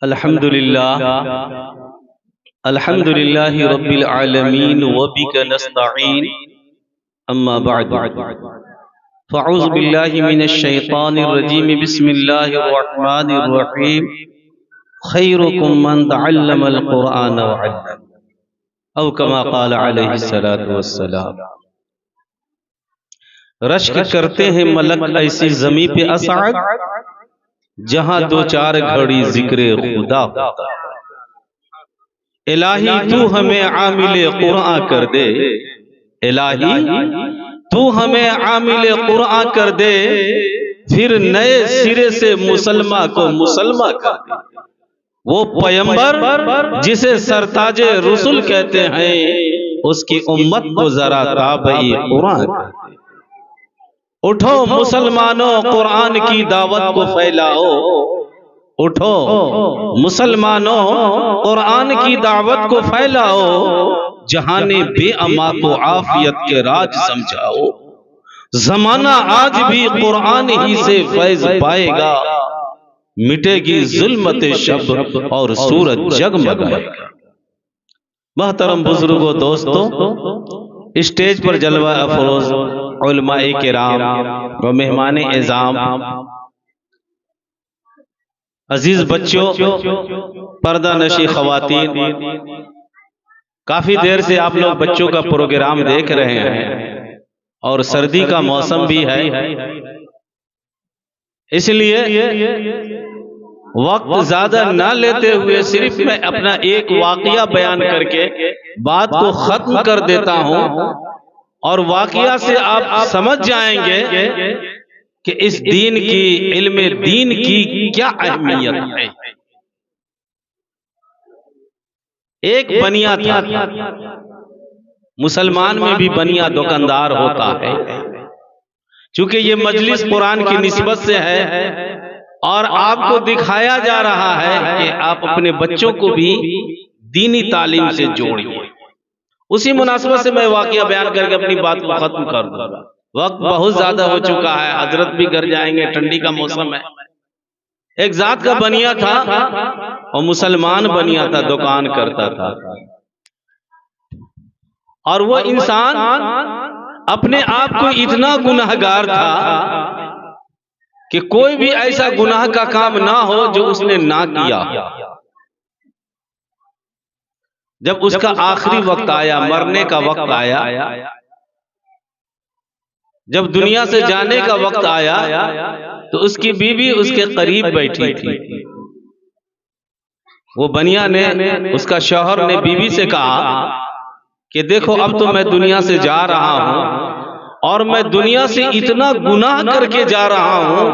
अल्हम्दुलिल्लाह अल्हम्दुलिल्लाहि रब्बिल आलमीन व बिका नस्तईन अम्मा बअद फ़अऊज़ु बिल्लाहि मिनश शैतानिर रजीम बिस्मिल्लाहिर रहमानिर रहीम खैरुकुम मन तअल्लमल कुरआन व अल्लम औ कमा क़ाल अलैहिस्सलातु वस्सलाम। रश्क करते हैं मलक ऐसी ज़मीं पे असअद जहां दो चार घड़ी जिक्र खुदा होता है। इलाही तू हमें आमिले कुरान कर दे, इलाही तू हमें आमिले कुरान कर दे, फिर नए सिरे से मुसलमान को मुसलमान कर दे। वो पैगंबर जिसे सरताजे रसूल कहते हैं, उसकी उम्मत को जरा ताबई कुरान कर दे। उठो मुसलमानों कुरान की दावत को फैलाओ, उठो मुसलमानों कुरान की दावत को फैलाओ, जहाने बेअमा को आफियत के राज समझाओ। जमाना आज भी कुरान ही से फैज पाएगा, मिटेगी जुल्मते शब और सूरज जगमगाएगा। मोहतरम बुजुर्गों, दोस्तों, स्टेज पर जलवा अफरोज उलमाए किराम व मेहमान एजाम, अजीज बच्चों, पर्दा नशी खवातीन, काफी देर से आप लोग बच्चों का प्रोग्राम देख रहे हैं और सर्दी का मौसम भी है, इसलिए वक्त ज्यादा ना लेते हुए सिर्फ मैं अपना एक वाकया बयान करके बात को खत्म कर देता हूं और वाकया से आप समझ जाएंगे कि इस दीन की, इल्म दीन की क्या अहमियत है। एक बनिया था, मुसलमान में भी बनिया दुकानदार होता है। चूंकि ये मजलिस कुरान की निस्बत से है और आपको दिखाया जा रहा है कि आप अपने बच्चों को भी दीनी तालीम से जोड़िए, उसी मुनासिबत से मैं वाकया बयान करके अपनी बात को खत्म कर दूंगा। वक्त बहुत ज्यादा हो चुका है, हजरत भी घर जाएंगे, ठंडी का मौसम है। एक जात का बनिया था और मुसलमान बनिया था, दुकान करता था, और वो इंसान अपने आप को इतना गुनाहगार था कि कोई भी ऐसा गुनाह का काम ना हो जो उसने ना किया। जब उसका आखिरी वक्त आया, मरने का वक्त आया, जब दुनिया से जाने का वक्त आया, तो उसकी बीवी उसके करीब बैठी थी। वो बनिया ने, उसका शौहर ने बीवी से कहा कि देखो, अब तो मैं दुनिया से जा रहा हूं और मैं दुनिया से इतना गुनाह करके जा रहा हूं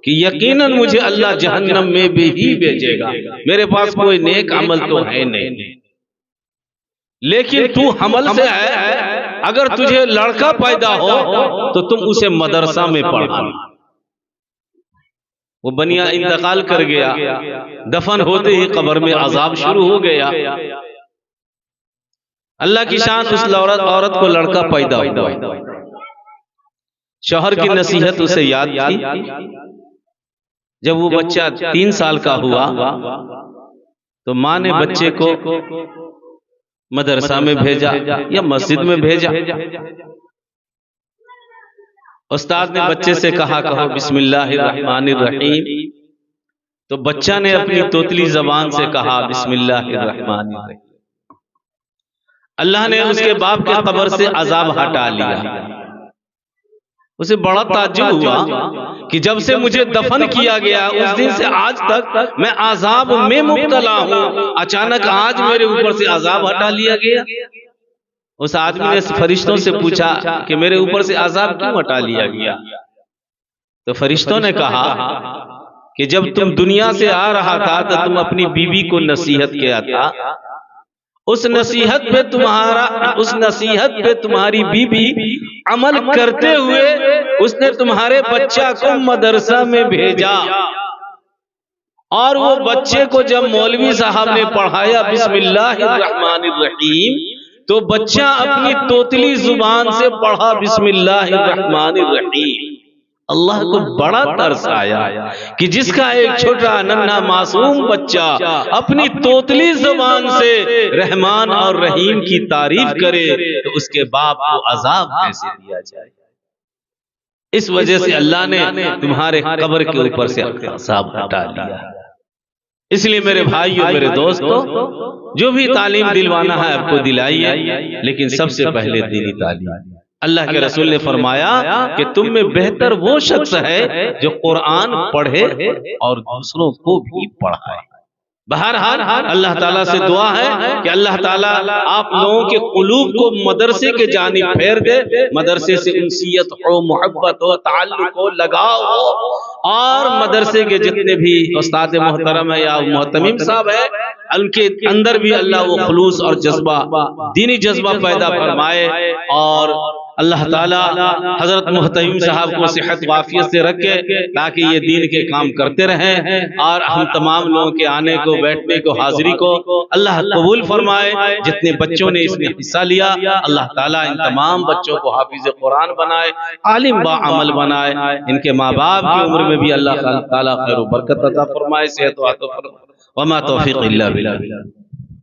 कि यकीनन मुझे अल्लाह जहन्नम में भी ही भेजेगा। मेरे पास कोई नेक अमल तो है नहीं, लेकिन तू हमल से है, अगर तुझे लड़का पैदा हो तो तुम उसे मदरसा में पढ़ाना। वो बनिया इंतकाल कर गया, दफन होते ही कब्र में अजाब शुरू हो गया। अल्लाह की शान, उस औरत को लड़का पैदा हुआ। शौहर की नसीहत उसे याद थी। जब वो बच्चा 3 साल का हुआ तो माँ ने बच्चे को मदरसा में भेजा या मस्जिद में भेजा। उस्ताद ने बच्चे से कहा, कहो बिस्मिल्लाहिर रहमानिर रहीम। तो बच्चा ने अपनी तोतली जबान से कहा बिस्मिल्लाहिर रहमानिर रहीम। अल्लाह ने उसके बाप के कब्र से अजाब हटा लिया। उसे बड़ा ताज्जुब हुआ कि जब से मुझे दफन किया गया उस दिन से आज तक मैं अजाब में मुब्तला हूं, अचानक आज मेरे ऊपर से अजाब हटा लिया गया। उस आदमी ने फरिश्तों से पूछा कि मेरे ऊपर से अजाब क्यों हटा लिया गया? तो फरिश्तों ने कहा कि जब तुम दुनिया से आ रहा था तो तुम अपनी बीवी को नसीहत किया था, उस नसीहत पे तुम्हारी बीबी अमल करते हुए उसने तुम्हारे बच्चा को मदरसा में भेजा, और वो बच्चे को जब मौलवी साहब ने पढ़ाया बिस्मिल्लाहिर रहमानिर रहीम, तो बच्चा अपनी तोतली जुबान से पढ़ा बिस्मिल्लाहिर रहमानिर रहीम। अल्लाह को बड़ा तरस आया कि जिसका एक छोटा नन्हा मासूम बच्चा अपनी तोतली जुबान से रहमान और रहीम की तारीफ करे तो उसके बाप को अजाब कैसे दिया जाए। इस वजह से अल्लाह ने तुम्हारे कब्र के ऊपर से अजाब हटा लिया। इसलिए मेरे भाइयों, मेरे दोस्तों, जो भी तालीम दिलवाना है आपको दिलाइए, लेकिन सबसे पहले दीनी तालीम। अल्लाह के रसूल ने फरमाया कि तुम में बेहतर वो शख्स है जो कुरान पढ़े और दूसरों को भी पढ़ाए। बहरहाल अल्लाह ताला से दुआ है कि अल्लाह ताला आप लोगों के कुलूब को मदरसे के जानिब फेर दे, मदरसे से उनसियत हो, मोहब्बत हो, ताल्लुक हो, लगाव हो, और मदरसे के जितने भी उस्ताद मोहतरम है या मोहतमीम साहब है, उनके अंदर भी अल्लाह वो खुलूस और जज्बा, दीनी जज्बा पैदा फरमाए, और अल्लाह ताला हजरत मोहतमीम साहब को सेहत वाफियत से रखे ताकि ये दीन के काम करते रहें, और हम तमाम लोगों के आने को, बैठने को, हाजिरी को अल्लाह कबूल फरमाए। जितने बच्चों ने इसमें हिस्सा लिया, अल्लाह ताला इन तमाम बच्चों को हाफिज कुरान बनाए, आलिम बा अमल बनाए। इनके माँ बाप की उम्र में भी अल्लाह ताला खैर बरकत अता फरमाए, सेहत व आफियत फरमाए। वमा तौफीक इल्ला बिल्लाह।